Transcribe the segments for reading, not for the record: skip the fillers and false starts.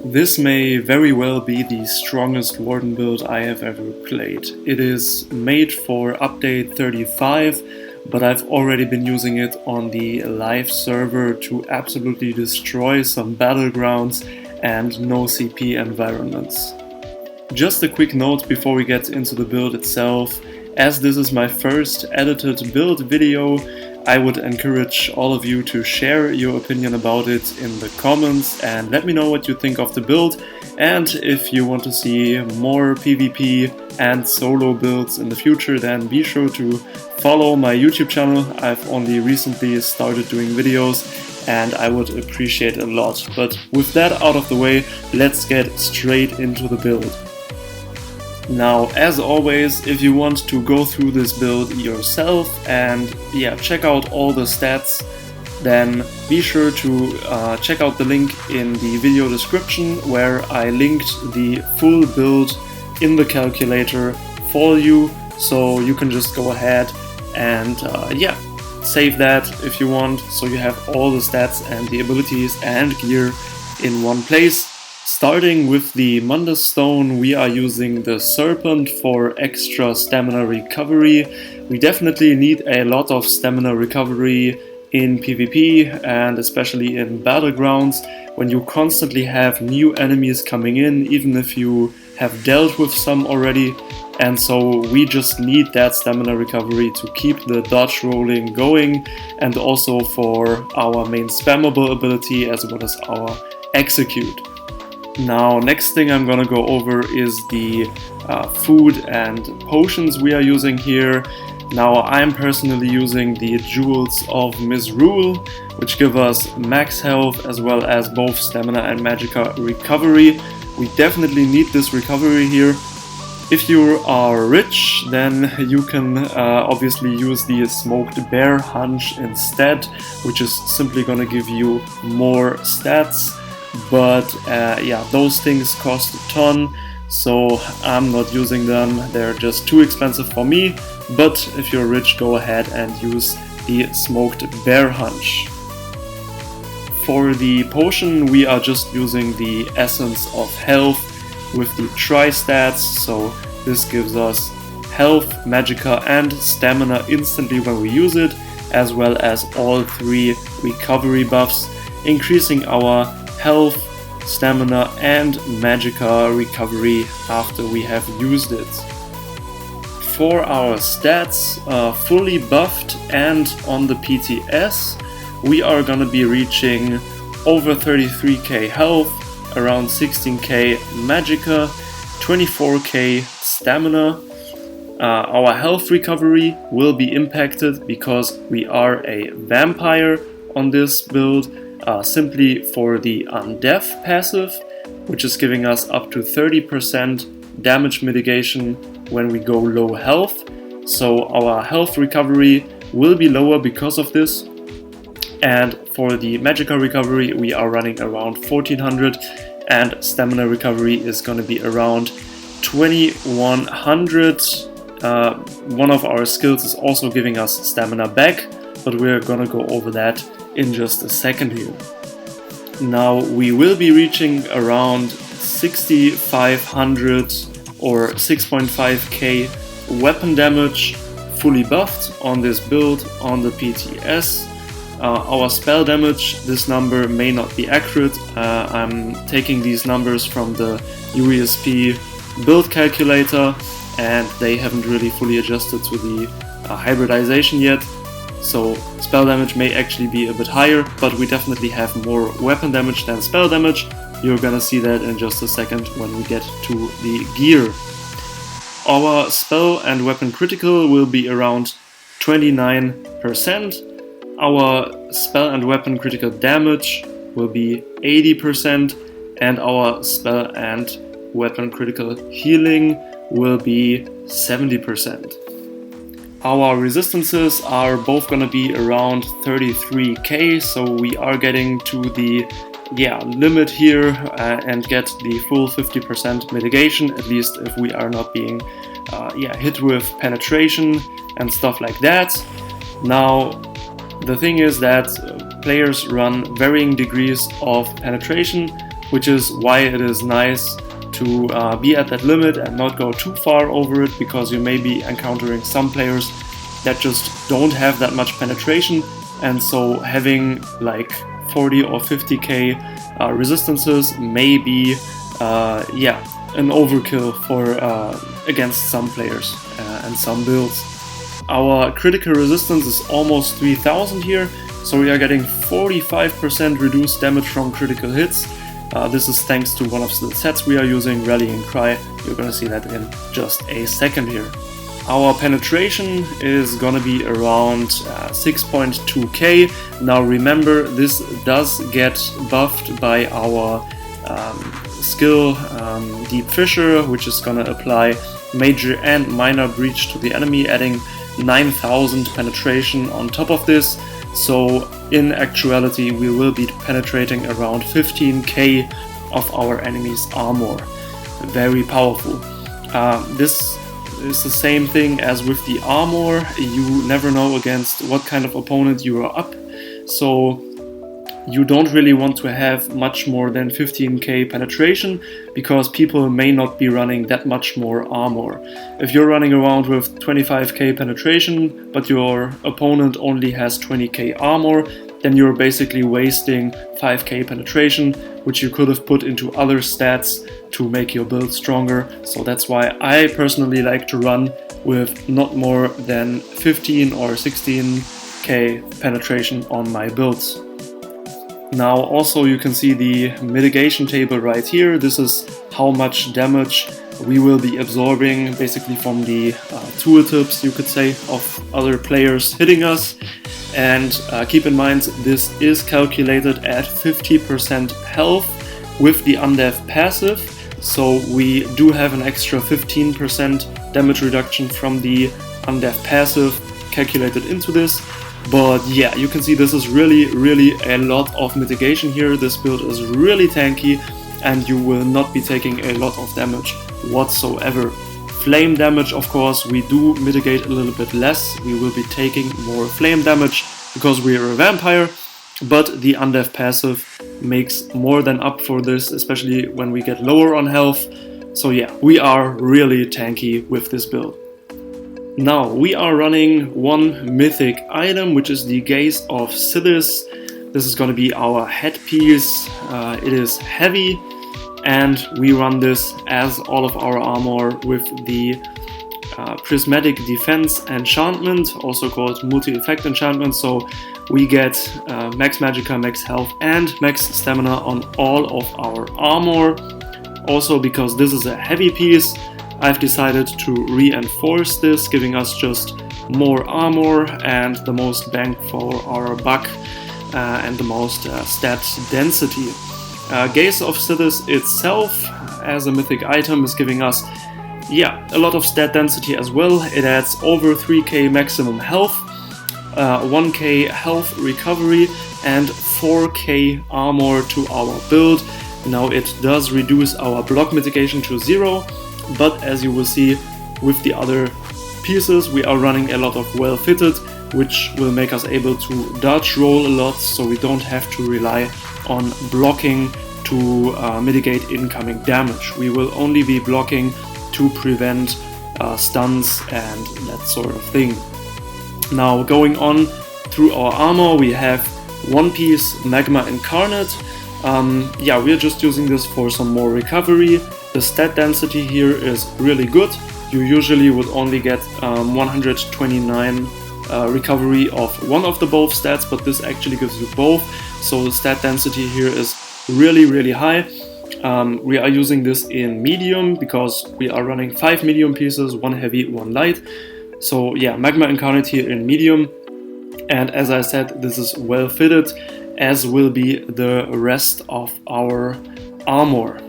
This may very well be the strongest Warden build I have ever played. It is made for update 35, but I've already been using it on the live server to absolutely destroy some battlegrounds and no-CP environments. Just a quick note before we get into the build itself. As this is my first edited build video, I would encourage all of you to share your opinion about it in the comments and let me know what you think of the build. And if you want to see more PvP and solo builds in the future, then be sure to follow my YouTube channel. I've only recently started doing videos and I would appreciate it a lot. But with that out of the way, let's get straight into the build. Now, as always, if you want to go through this build yourself and check out all the stats, then be sure to check out the link in the video description where I linked the full build in the calculator for you, so you can just go ahead and save that if you want, so you have all the stats and the abilities and gear in one place. Starting with the Mundus stone, we are using the serpent for extra stamina recovery. We definitely need a lot of stamina recovery in PvP and especially in battlegrounds when you constantly have new enemies coming in, even if you have dealt with some already. And so we just need that stamina recovery to keep the dodge rolling going, and also for our main spammable ability as well as our execute. Now, next thing I'm gonna go over is the food and potions we are using here. Now, I'm personally using the Jewels of Misrule, which give us max health as well as both stamina and magicka recovery. We definitely need this recovery here. If you are rich, then you can obviously use the Smoked Bear Hunch instead, which is simply gonna give you more stats. But those things cost a ton, so I'm not using them. They're just too expensive for me. But if you're rich, go ahead and use the Smoked Bear Hunch. For the potion, we are just using the Essence of Health with the Tri-Stats, so this gives us health, magicka and stamina instantly when we use it, as well as all three recovery buffs, increasing our health, stamina and magicka recovery after we have used it. For our stats, fully buffed and on the PTS, we are gonna be reaching over 33k health, around 16k magicka, 24k stamina. Our health recovery will be impacted because we are a vampire on this build, simply for the Undeath passive, which is giving us up to 30% damage mitigation when we go low health. So our health recovery will be lower because of this. And for the magicka recovery, we are running around 1400, and stamina recovery is going to be around 2100. One of our skills is also giving us stamina back, but we're going to go over that in just a second here. Now, we will be reaching around 6500 or 6.5k weapon damage fully buffed on this build on the PTS. Our spell damage, this number may not be accurate. I'm taking these numbers from the UESP build calculator and they haven't really fully adjusted to the hybridization yet. So spell damage may actually be a bit higher, but we definitely have more weapon damage than spell damage. You're gonna see that in just a second when we get to the gear. Our spell and weapon critical will be around 29%. Our spell and weapon critical damage will be 80%, and our spell and weapon critical healing will be 70%. Our resistances are both gonna be around 33k, so we are getting to the limit here and get the full 50% mitigation, at least if we are not being hit with penetration and stuff like that. Now, the thing is that players run varying degrees of penetration. which is why it is nice to be at that limit and not go too far over it, because you may be encountering some players that just don't have that much penetration, and so having like 40 or 50k resistances may be an overkill for against some players and some builds. Our critical resistance is almost 3000 here, so we are getting 45% reduced damage from critical hits. This is thanks to one of the sets we are using, Rallying Cry. You're gonna see that in just a second here. Our penetration is gonna be around 6.2k. Now remember, this does get buffed by our skill Deep Fissure, which is gonna apply major and minor breach to the enemy, adding 9000 penetration on top of this. So in actuality we will be penetrating around 15k of our enemy's armor. Very powerful. This is the same thing as with the armor. You never know against what kind of opponent you are up, so you don't really want to have much more than 15k penetration, because people may not be running that much more armor. If you're running around with 25k penetration but your opponent only has 20k armor, then you're basically wasting 5k penetration, which you could have put into other stats to make your build stronger. So that's why I personally like to run with not more than 15 or 16k penetration on my builds. Now also you can see the mitigation table right here. This is how much damage we will be absorbing basically from the tooltips, you could say, of other players hitting us. And keep in mind, this is calculated at 50% health with the undeath passive, so we do have an extra 15% damage reduction from the undeath passive calculated into this. But yeah, you can see this is really a lot of mitigation here. This build is really tanky and you will not be taking a lot of damage whatsoever. Flame damage, of course, we do mitigate a little bit less. We will be taking more flame damage because we are a vampire, but the undeath passive makes more than up for this, especially when we get lower on health. So yeah, we are really tanky with this build. Now we are running one mythic item, which is the Gaze of Sithis. This is going to be our headpiece. It is heavy, and we run this as all of our armor with the Prismatic Defense enchantment, also called multi-effect enchantment. So we get max magicka, max health and max stamina on all of our armor. Also, because this is a heavy piece, I've decided to reinforce this, giving us just more armor and the most bang for our buck and the most stat density. Gaze of Sithis itself as a mythic item is giving us a lot of stat density as well. It adds over 3k maximum health, 1k health recovery and 4k armor to our build. Now it does reduce our block mitigation to 0, but as you will see with the other pieces, we are running a lot of well fitted, which will make us able to dodge roll a lot, so we don't have to rely on blocking to mitigate incoming damage. We will only be blocking to prevent stuns and that sort of thing. Now going on through our armor, we have one piece Magma Incarnate. We are just using this for some more recovery. The stat density here is really good. You usually would only get 129 recovery of one of the both stats, but this actually gives you both. So the stat density here is really high. We are using this in medium because we are running 5 medium pieces, 1 heavy, 1 light. So yeah, Magma Incarnate here in medium. And as I said, this is well fitted, as will be the rest of our armor.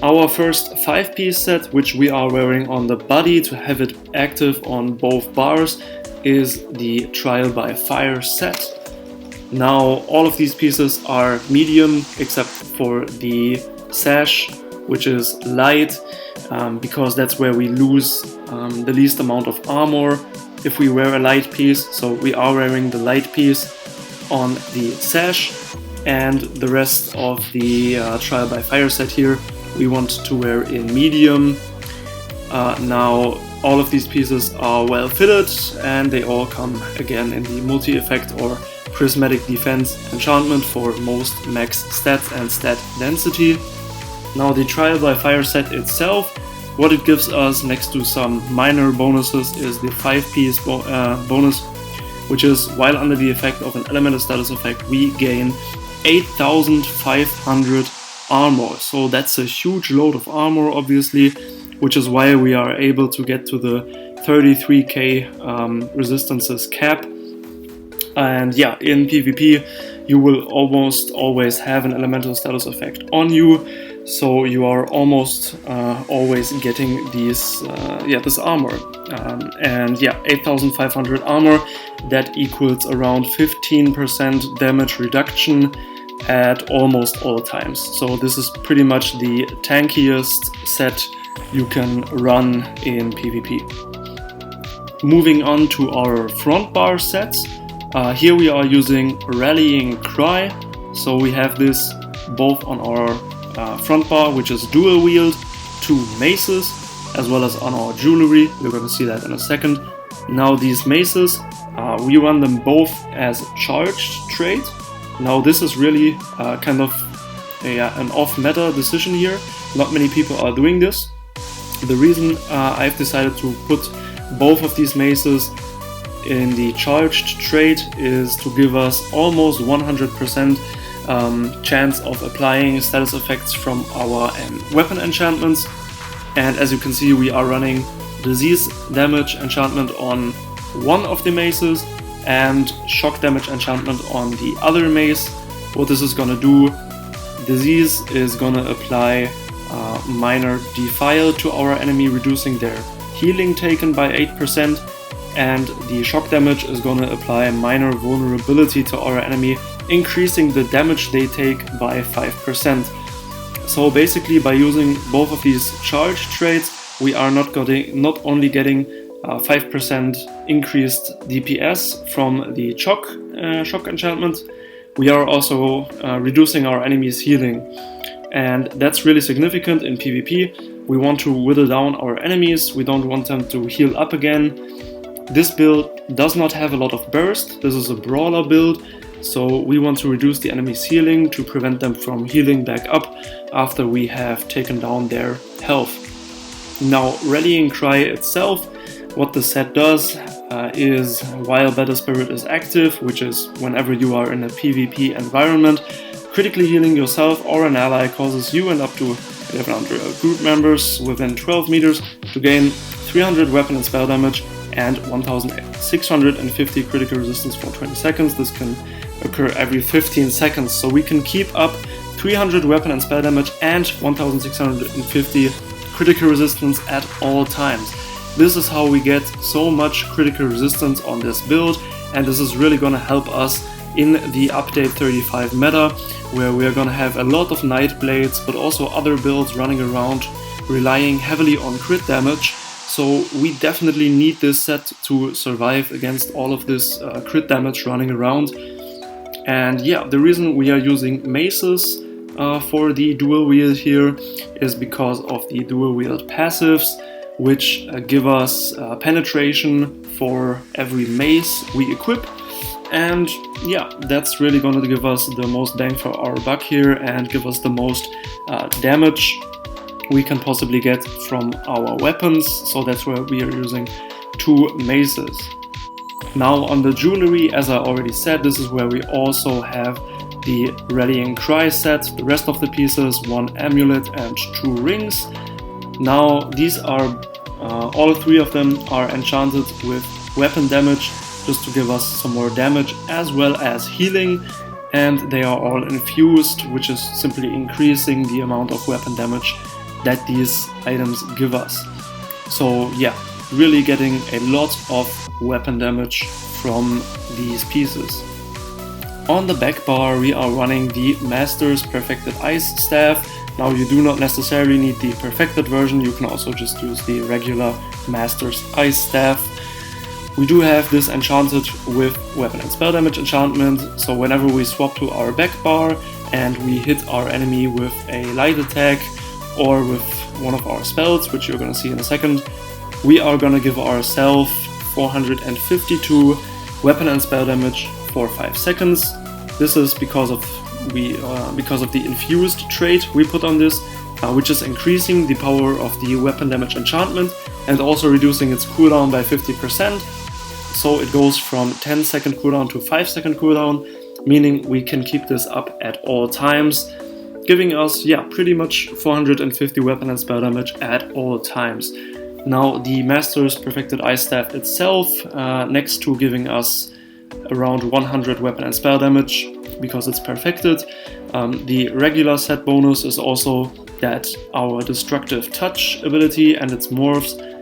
Our first 5-piece set, which we are wearing on the body to have it active on both bars, is the Trial by Fire set. Now all of these pieces are medium except for the sash, which is light, because that's where we lose the least amount of armor if we wear a light piece. So we are wearing the light piece on the sash, and the rest of the Trial by Fire set here we want to wear in medium. Now all of these pieces are well fitted, and they all come again in the multi-effect or prismatic defense enchantment for most max stats and stat density. Now the Trial by Fire set itself, what it gives us next to some minor bonuses is the 5-piece bonus, which is while under the effect of an elemental status effect we gain 8,500 armor. So that's a huge load of armor obviously, which is why we are able to get to the 33k resistances cap. And yeah, in PvP you will almost always have an elemental status effect on you, so you are almost always getting these this armor. And yeah, 8,500 armor, that equals around 15% damage reduction at almost all times. So this is pretty much the tankiest set you can run in PvP. Moving on to our front bar sets. Here we are using Rallying Cry. So we have this both on our front bar, which is dual wield, 2 maces, as well as on our jewelry. We're going to see that in a second. Now these maces, we run them both as charged trade. Now this is really kind of an off-meta decision here. Not many people are doing this. The reason I've decided to put both of these maces in the charged trade is to give us almost 100% chance of applying status effects from our weapon enchantments. And as you can see, we are running disease damage enchantment on one of the maces and shock damage enchantment on the other mace. What this is gonna do, disease is gonna apply minor defile to our enemy, reducing their healing taken by 8%, and the shock damage is gonna apply minor vulnerability to our enemy, increasing the damage they take by 5%. So basically by using both of these charge traits, we are not only getting 5% increased DPS from the shock enchantment, we are also reducing our enemy's healing. And that's really significant in PvP. We want to whittle down our enemies, we don't want them to heal up again. This build does not have a lot of burst, this is a brawler build, so we want to reduce the enemy's healing to prevent them from healing back up after we have taken down their health. Now, Rallying Cry itself, what the set does is while Battle Spirit is active, which is whenever you are in a PvP environment, critically healing yourself or an ally causes you and up to 1100 group members within 12 meters to gain 300 weapon and spell damage and 1650 critical resistance for 20 seconds. This can occur every 15 seconds, so we can keep up 300 weapon and spell damage and 1650 critical resistance at all times. This is how we get so much critical resistance on this build, and this is really gonna help us in the update 35 meta, where we are gonna have a lot of Night Blades, but also other builds running around relying heavily on crit damage. So we definitely need this set to survive against all of this crit damage running around. And yeah, the reason we are using maces for the dual wield here is because of the dual wield passives, which give us penetration for every mace we equip. And yeah, that's really going to give us the most bang for our buck here and give us the most damage we can possibly get from our weapons. So that's where we are using 2 maces. Now on the jewelry, as I already said, this is where we also have the Rallying Cry set, the rest of the pieces, 1 amulet and 2 rings. Now these are, all 3 of them are enchanted with weapon damage, just to give us some more damage as well as healing, and they are all infused, which is simply increasing the amount of weapon damage that these items give us. So yeah, really getting a lot of weapon damage from these pieces. On the back bar we are running the Master's Perfected Ice Staff. Now you do not necessarily need the perfected version, you can also just use the regular Master's Ice Staff. We do have this enchanted with weapon and spell damage enchantment, so whenever we swap to our back bar and we hit our enemy with a light attack or with one of our spells, which you're gonna see in a second, we are gonna give ourselves 452 weapon and spell damage for 5 seconds. This is because of the infused trait we put on this, which is increasing the power of the weapon damage enchantment and also reducing its cooldown by 50%. So it goes from 10-second cooldown to 5-second cooldown, meaning we can keep this up at all times, giving us, pretty much 450 weapon and spell damage at all times. Now the Master's Perfected Ice Staff itself, next to giving us around 100 weapon and spell damage, because it's perfected, the regular set bonus is also that our Destructive Touch ability and its morphs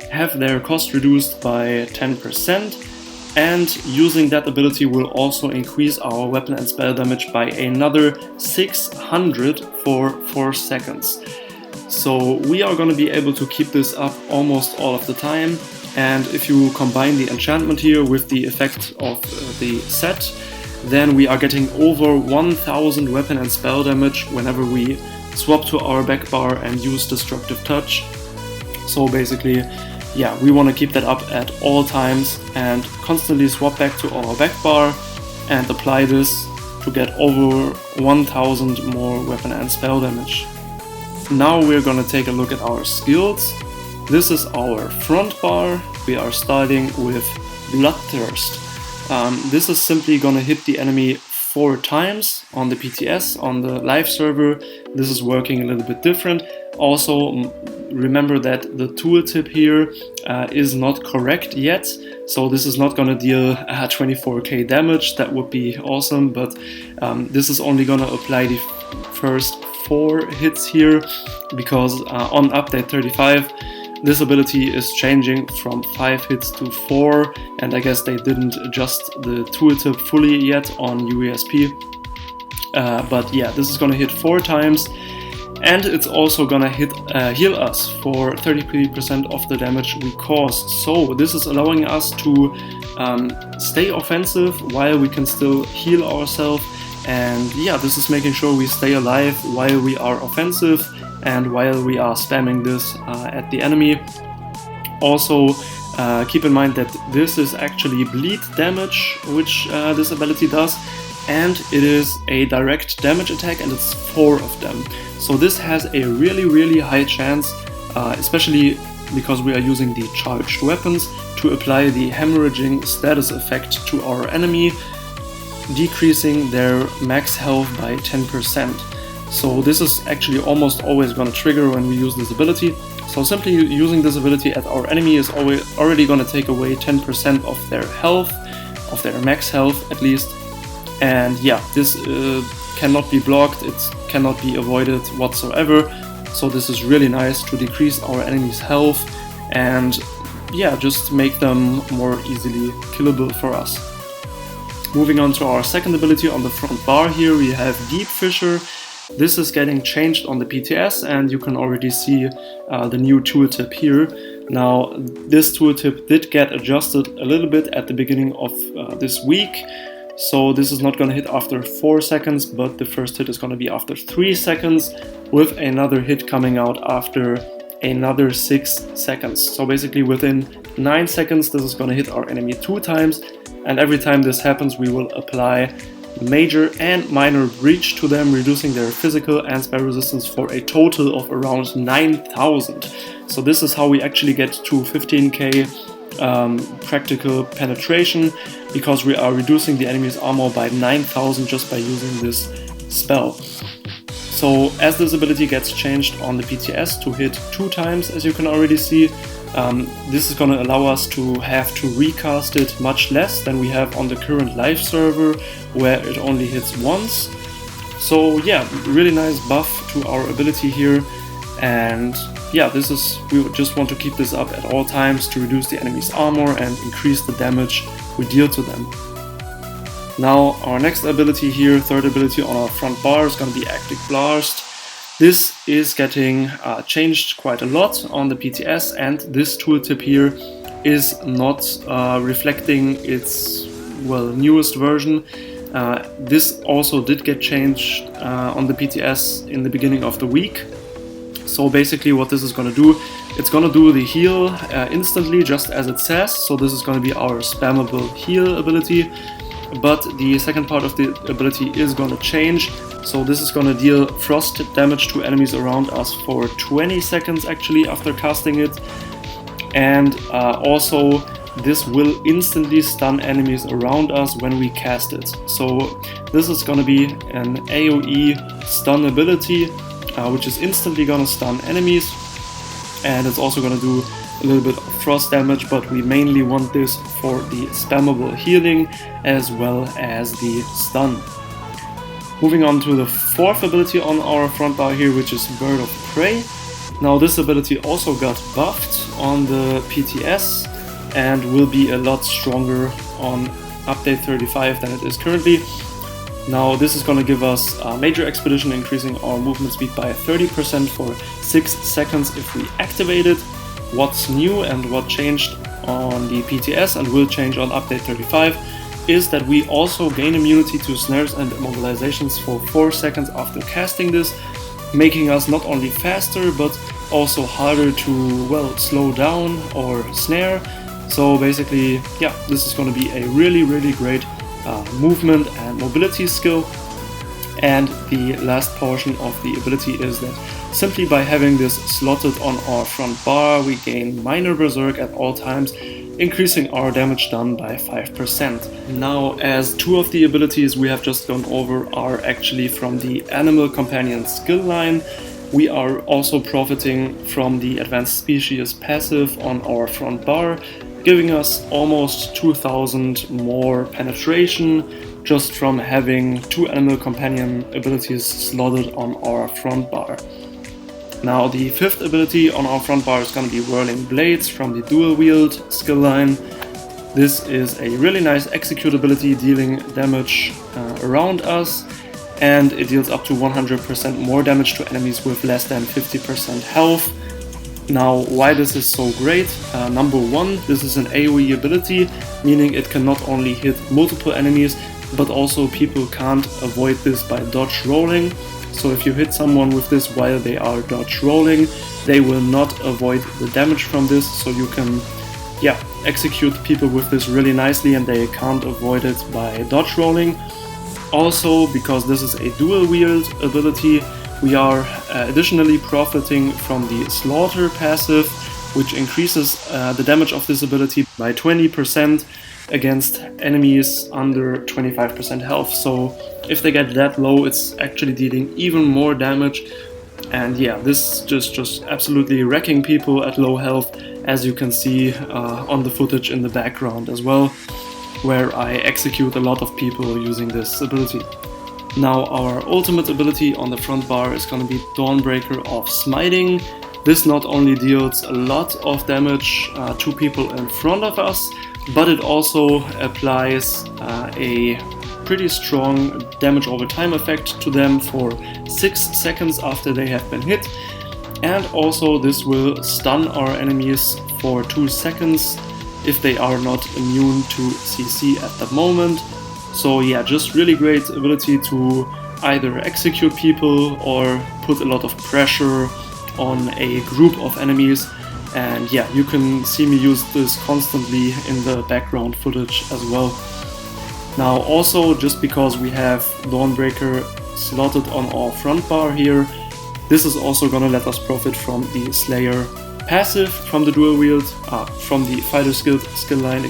have their cost reduced by 10%, and using that ability will also increase our weapon and spell damage by another 600 for 4 seconds. So we are going to be able to keep this up almost all of the time, and if you combine the enchantment here with the effect of the set, then we are getting over 1000 weapon and spell damage whenever we swap to our back bar and use Destructive Touch. So basically, we want to keep that up at all times and constantly swap back to our back bar and apply this to get over 1000 more weapon and spell damage. Now we're gonna take a look at our skills. This is our front bar. We are starting with Bloodthirst. This is simply gonna hit the enemy 4 times on the PTS. On the live server, this is working a little bit different. Also, remember that the tooltip here is not correct yet, so this is not gonna deal 24k damage. That would be awesome, but this is only gonna apply the first 4 hits here, because on update 35 this ability is changing from 5 hits to 4, and I guess they didn't adjust the tooltip fully yet on UESP. But this is gonna hit 4 times, and it's also gonna heal us for 33% of the damage we caused. So this is allowing us to stay offensive while we can still heal ourselves, and this is making sure we stay alive while we are offensive and while we are spamming this at the enemy. Also keep in mind that this is actually bleed damage, which this ability does, and it is a direct damage attack, and it's 4 of them. So this has a really high chance, especially because we are using the charged weapons, to apply the hemorrhaging status effect to our enemy, decreasing their max health by 10%. So this is actually almost always going to trigger when we use this ability. So simply using this ability at our enemy is already going to take away 10% of their health, of their max health at least. And this cannot be blocked, it cannot be avoided whatsoever. So this is really nice to decrease our enemy's health and just make them more easily killable for us. Moving on to our second ability on the front bar here, we have Deep Fissure. This is getting changed on the PTS, and you can already see the new tooltip here. Now, this tooltip did get adjusted a little bit at the beginning of this week. So this is not going to hit after 4 seconds, but the first hit is going to be after 3 seconds, with another hit coming out after another 6 seconds. So basically within 9 seconds this is going to hit our enemy 2 times, and every time this happens we will apply major and minor breach to them, reducing their physical and spell resistance for a total of around 9,000. So this is how we actually get to 15k practical penetration, because we are reducing the enemy's armor by 9,000 just by using this spell. So as this ability gets changed on the PTS to hit 2 times, as you can already see, this is going to allow us to have to recast it much less than we have on the current live server, where it only hits once. So really nice buff to our ability here, and we just want to keep this up at all times to reduce the enemy's armor and increase the damage we deal to them. Now our next ability here, third ability on our front bar, is going to be Actic Blast. This is getting changed quite a lot on the PTS, and this tooltip here is not reflecting its, well, newest version. This also did get changed on the PTS in the beginning of the week. So basically what this is going to do, it's going to do the heal instantly, just as it says. So this is going to be our spammable heal ability. But the second part of the ability is going to change. So this is going to deal frost damage to enemies around us for 20 seconds actually after casting it. And also this will instantly stun enemies around us when we cast it. So this is going to be an AoE stun ability, which is instantly going to stun enemies. And it's also going to do a little bit of frost damage, but we mainly want this for the spammable healing as well as the stun. Moving on to the fourth ability on our front bar here, which is Bird of Prey. Now this ability also got buffed on the PTS and will be a lot stronger on update 35 than it is currently. Now this is going to give us a major expedition, increasing our movement speed by 30% for 6 seconds if we activate it. What's new and what changed on the PTS and will change on update 35 is that we also gain immunity to snares and immobilizations for 4 seconds after casting this, making us not only faster but also harder to, well, slow down or snare. So basically, yeah, this is going to be a really great movement and mobility skill. And the last portion of the ability is that simply by having this slotted on our front bar, we gain minor berserk at all times, increasing our damage done by 5%. Now, as two of the abilities we have just gone over are actually from the Animal Companion skill line, we are also profiting from the Advanced Species passive on our front bar, giving us almost 2000 more penetration just from having two Animal Companion abilities slotted on our front bar. Now the fifth ability on our front bar is going to be Whirling Blades from the Dual Wield skill line. This is a really nice execute ability, dealing damage around us, and it deals up to 100% more damage to enemies with less than 50% health. Now, why this is so great? Number one, this is an AoE ability, meaning it can not only hit multiple enemies, but also people can't avoid this by dodge rolling. So if you hit someone with this while they are dodge rolling, they will not avoid the damage from this. So you can, yeah, execute people with this really nicely and they can't avoid it by dodge rolling. Also, because this is a dual wield ability, we are additionally profiting from the Slaughter passive, which increases the damage of this ability by 20% against enemies under 25% health. So if they get that low, it's actually dealing even more damage. And yeah, this just absolutely wrecking people at low health, as you can see on the footage in the background as well, where I execute a lot of people using this ability. Now our ultimate ability on the front bar is going to be Dawnbreaker of Smiting. This not only deals a lot of damage to people in front of us, but it also applies a pretty strong damage over time effect to them for 6 seconds after they have been hit. And also this will stun our enemies for 2 seconds if they are not immune to CC at the moment. So yeah, just really great ability to either execute people or put a lot of pressure on a group of enemies. And yeah, you can see me use this constantly in the background footage as well. Now also, just because we have Dawnbreaker slotted on our front bar here, this is also gonna let us profit from the Slayer passive from the dual wield, from the fighter skill line,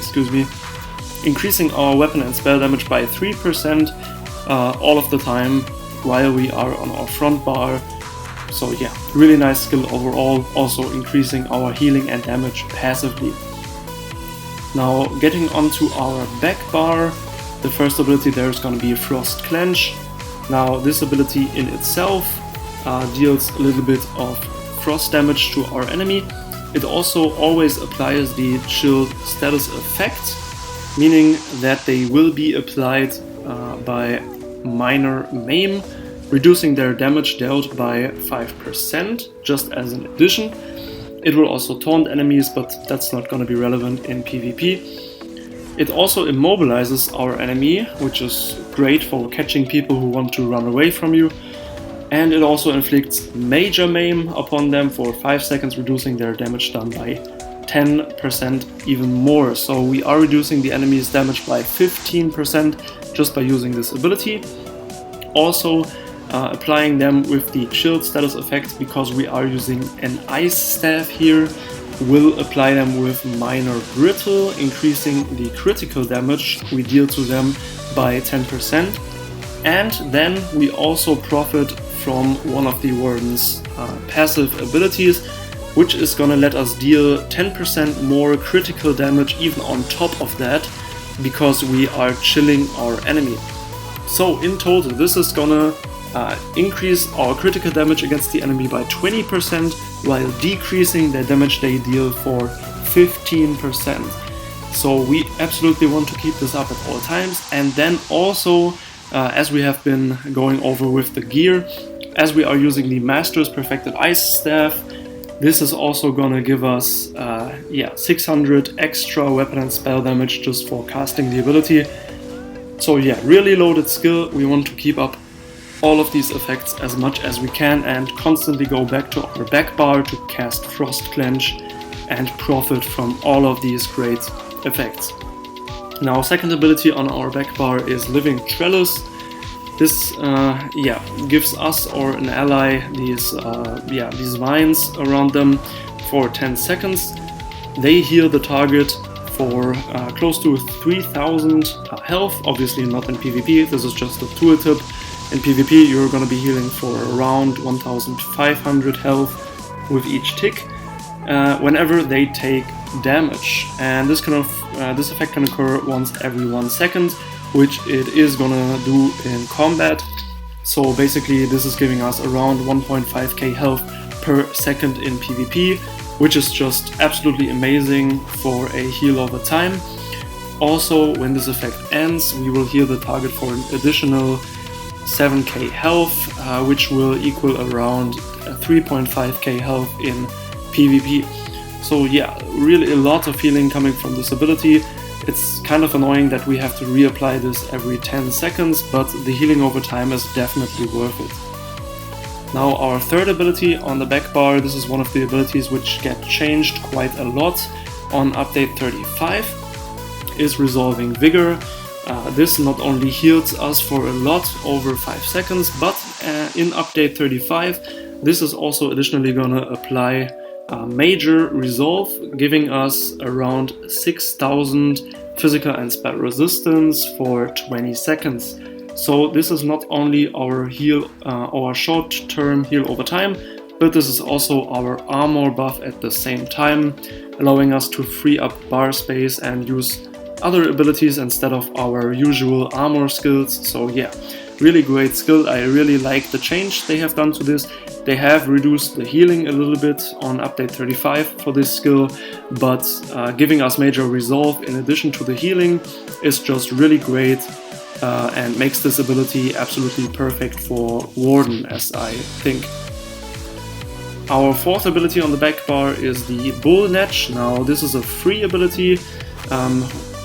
increasing our weapon and spell damage by 3% all of the time while we are on our front bar. So yeah, really nice skill overall, also increasing our healing and damage passively. Now getting onto our back bar, the first ability there is going to be Frost Clench. Now this ability in itself deals a little bit of frost damage to our enemy. It also always applies the chilled status effect, meaning that they will be applied by minor maim, reducing their damage dealt by 5% just as an addition. It will also taunt enemies, but that's not going to be relevant in PvP. It also immobilizes our enemy, which is great for catching people who want to run away from you. And it also inflicts major maim upon them for 5 seconds, reducing their damage done by 10% even more. So we are reducing the enemy's damage by 15% just by using this ability. Also applying them with the chilled status effect, because we are using an ice staff here, will apply them with minor brittle, increasing the critical damage we deal to them by 10%. And then we also profit from one of the Warden's passive abilities, which is gonna let us deal 10% more critical damage even on top of that, because we are chilling our enemy. So in total, this is gonna increase our critical damage against the enemy by 20%, while decreasing the damage they deal for 15%. So we absolutely want to keep this up at all times. And then also, as we have been going over with the gear, as we are using the Master's Perfected Ice Staff, this is also gonna give us 600 extra weapon and spell damage just for casting the ability. So yeah, really loaded skill. We want to keep up all of these effects as much as we can and constantly go back to our back bar to cast Frost Clench and profit from all of these great effects. Now, second ability on our back bar is Living Trellis. This gives us or an ally these vines around them for 10 seconds. They heal the target for close to 3000 health, obviously not in PvP, this is just a tooltip. In PvP you're going to be healing for around 1500 health with each tick whenever they take damage, and this effect can occur once every 1 second, which it is gonna do in combat. So basically this is giving us around 1.5k health per second in PvP, which is just absolutely amazing for a heal over time. Also, when this effect ends, we will heal the target for an additional 7k health, which will equal around 3.5k health in PvP. So yeah, really a lot of healing coming from this ability. It's kind of annoying that we have to reapply this every 10 seconds, but the healing over time is definitely worth it. Now our third ability on the back bar, this is one of the abilities which get changed quite a lot on update 35, is Resolving Vigor. This not only heals us for a lot over 5 seconds, but in update 35 this is also additionally gonna apply major resolve, giving us around 6000 physical and spell resistance for 20 seconds. So this is not only our heal, our short-term heal over time, but this is also our armor buff at the same time, allowing us to free up bar space and use other abilities instead of our usual armor skills. So yeah, really great skill. I really like the change they have done to this. They have reduced the healing a little bit on update 35 for this skill, but giving us major resolve in addition to the healing is just really great and makes this ability absolutely perfect for Warden, as I think. Our fourth ability on the back bar is the Bull Netch. Now this is a free ability.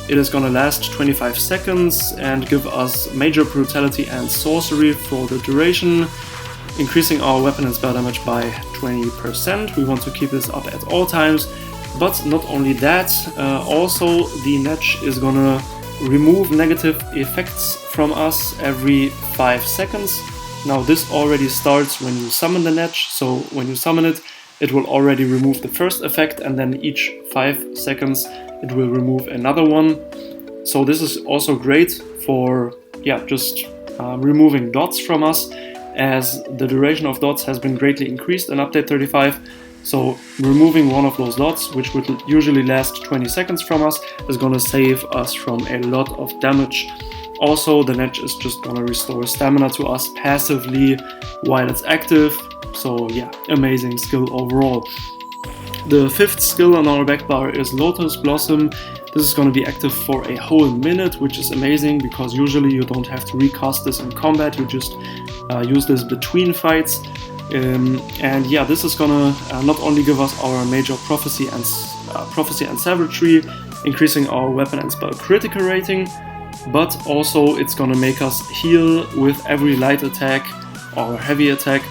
It is gonna last 25 seconds and give us major brutality and sorcery for the duration, increasing our weapon and spell damage by 20%. We want to keep this up at all times, but not only that, also the Netch is gonna remove negative effects from us every 5 seconds. Now this already starts when you summon the Netch, so when you summon it, it will already remove the first effect, and then each 5 seconds it will remove another one. So this is also great for just removing dots from us, as the duration of dots has been greatly increased in update 35. So removing one of those dots, which would usually last 20 seconds from us, is gonna save us from a lot of damage. Also, the Netch is just gonna restore stamina to us passively while it's active. So yeah, amazing skill overall. The fifth skill on our back bar is Lotus Blossom. This is going to be active for a whole minute, which is amazing because usually you don't have to recast this in combat, you just use this between fights. And yeah, this is gonna not only give us our major prophecy and savagery, increasing our weapon and spell critical rating, but also it's gonna make us heal with every light attack or heavy attack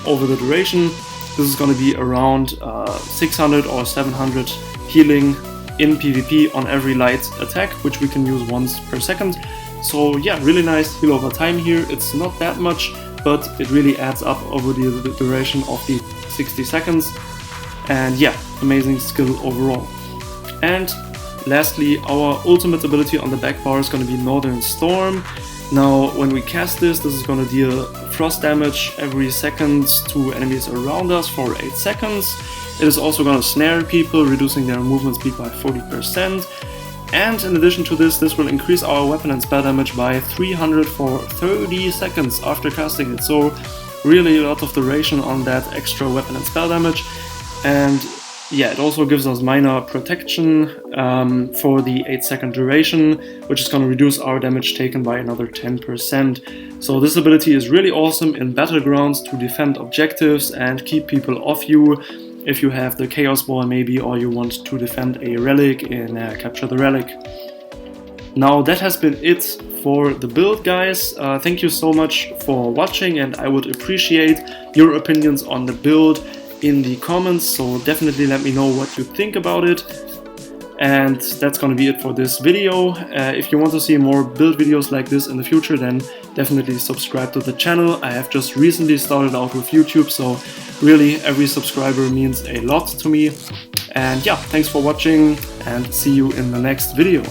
over the duration. This is gonna be around 600 or 700 healing in PvP on every light attack, which we can use once per second. So yeah, really nice heal over time here. It's not that much, but it really adds up over the duration of the 60 seconds. And yeah, amazing skill overall. And lastly, our ultimate ability on the back bar is going to be Northern Storm. Now, when we cast this is going to deal frost damage every second to enemies around us for 8 seconds. It is also going to snare people, reducing their movement speed by 40%. And in addition to this will increase our weapon and spell damage by 300 for 30 seconds after casting it. So really a lot of duration on that extra weapon and spell damage. And yeah, it also gives us minor protection for the 8-second duration, which is going to reduce our damage taken by another 10%. So this ability is really awesome in Battlegrounds to defend objectives and keep people off you. If you have the Chaos Ball maybe, or you want to defend a relic in Capture the Relic. Now that has been it for the build, guys. Thank you so much for watching, and I would appreciate your opinions on the build in the comments, so definitely let me know what you think about it. And that's gonna be it for this video. If you want to see more build videos like this in the future, then definitely subscribe to the channel. I have just recently started out with YouTube, so really every subscriber means a lot to me. And yeah, thanks for watching, and see you in the next video.